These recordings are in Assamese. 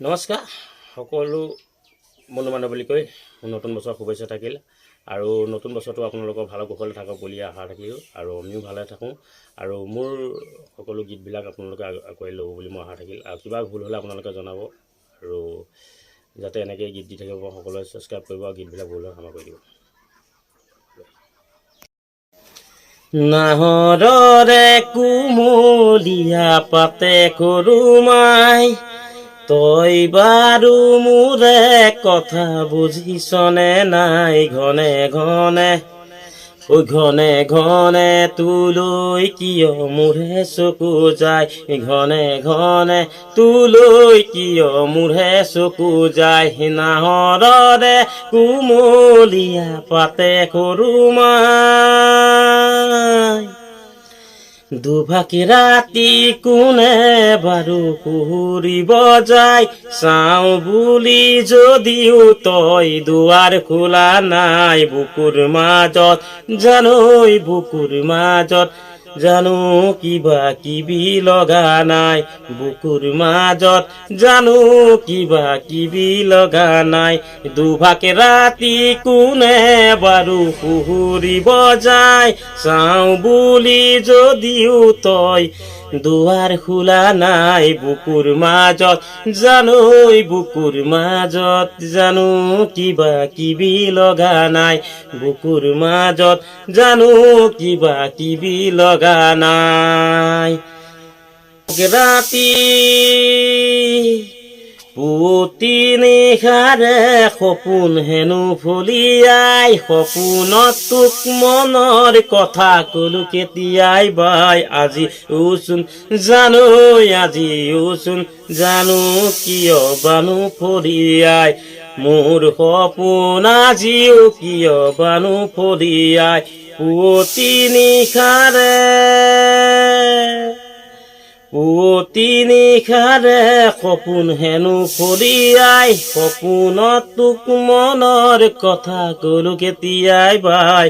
নমস্কাৰ সকলো বন্ধু বান্ধৱীলৈ নতুন বছৰ শুভেচ্ছা থাকিল আৰু নতুন বছৰটো আপোনালোকৰ ভাল কুশলে থাকক বুলি আশা থাকিল আৰু আমিও ভালে থাকোঁ আৰু মোৰ সকলো গীতবিলাক আপোনালোকে আগুৱাই ল'ব বুলি মই আশা থাকিল আৰু কিবা ভুল হ'লে আপোনালোকে জনাব আৰু যাতে এনেকৈ গীত দি থাকিব সকলোৱে ছাবস্ক্ৰাইব কৰিব আৰু গীতবিলাক ভুল হ'লে ক্ষমা কৰি দিব। নাহৰৰে কুমলীয়া পাতে সৰুমাই তই বাৰু মোৰে কথা বুজিছনে নাই ঘনে ঘনে ঘনে ঘনে তোলৈ কিয় মোৰে চকু যায় ঘনে ঘনে তোলৈ কিয় মোৰে চকু যায় নাহৰৰে কুমলীয়া পাতে সৰুমাই দুভাগী ৰাতি কোনে বাৰু ফুৰিব যায় চাওঁ বুলি যদিও তই দুৱাৰ খোলা নাই বুকুৰ মাজত জানৈ বুকুৰ মাজত জানো কিবা কিবি লগা নাই বুকুৰ মাজত জানো কিবা কিবি লগা নাই দুভাগী ৰাতি কোনে বাৰু ফুৰিব যায় চাওঁ বুলি যদিও তই দুৱাৰ খোলা নাই বুকুৰ মাজত জানৈ বুকুৰ মাজত জানো কিবা কিবি লগা নাই বুকুৰ মাজত জানো কিবা কিবি লগা নাই ৰাতি পুৱতি নিশাৰে সপোন হেনো ফলিয়াই সপোনত তোক মনৰ কথা কলো কেতিয়াই বাই আজি ওচোন জানৈ আজি ওচোন জানো কিয় বানো ফলিয়াই মোৰ সপোন আজিও কিয় বানো ফলিয়াই পুৱতি নিশাৰে পুৱতি নিশাৰে সপোন হেনো ফলিয়াই সপোনত তোক মনৰ কথা কলো কেতিয়াই বাই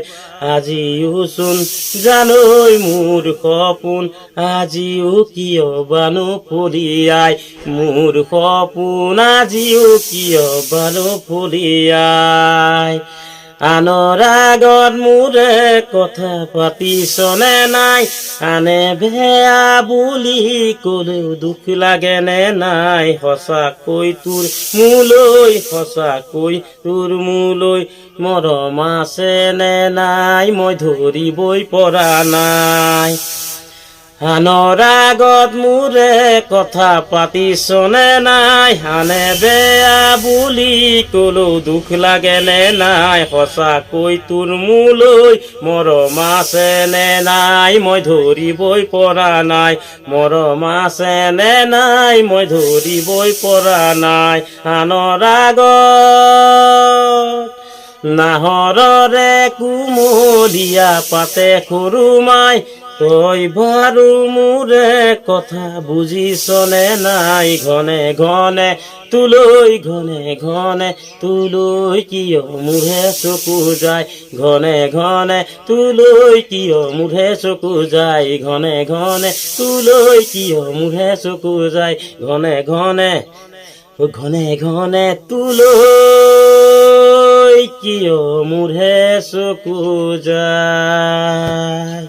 আজিওচোন জানৈ মোৰ সপোন আজিও কিয় বানো ফলিয়াই মোৰ সপোন আজিও কিয় বানো ফলিয়াই আনৰ আগত মোৰে কথা পাতিছনে নাই আনে বেয়া বুলি ক'লেও দুখ লাগেনে নাই সঁচাকৈ তোৰ মোলৈ মৰম আছেনে নাই মই ধৰিবই পৰা নাই আনৰ আগত মোৰে কথা পাতিছনে নাই আনে বেয়া বুলি ক'লেও দুখ লাগেনে নাই সঁচাকৈ তোৰ মোলৈ মৰম আছেনে নাই মই ধৰিবই পৰা নাই মৰম আছেনে নাই মই ধৰিবই পৰা নাই আনৰ আগত নাহৰৰে কুমলীয়া পাতে সৰুমাই তই বাৰু মোৰে কথা বুজিছনে নাই ঘনে ঘনে তোলৈ কিয় মোৰে চকু যায় ঘনে ঘনে তোলৈ কিয় মোৰে চকু যায় ঘনে ঘনে তোলৈ কিয় মোৰে চকু যায় ঘনে ঘনে তোলৈ কিয় মোৰে চকু যায়।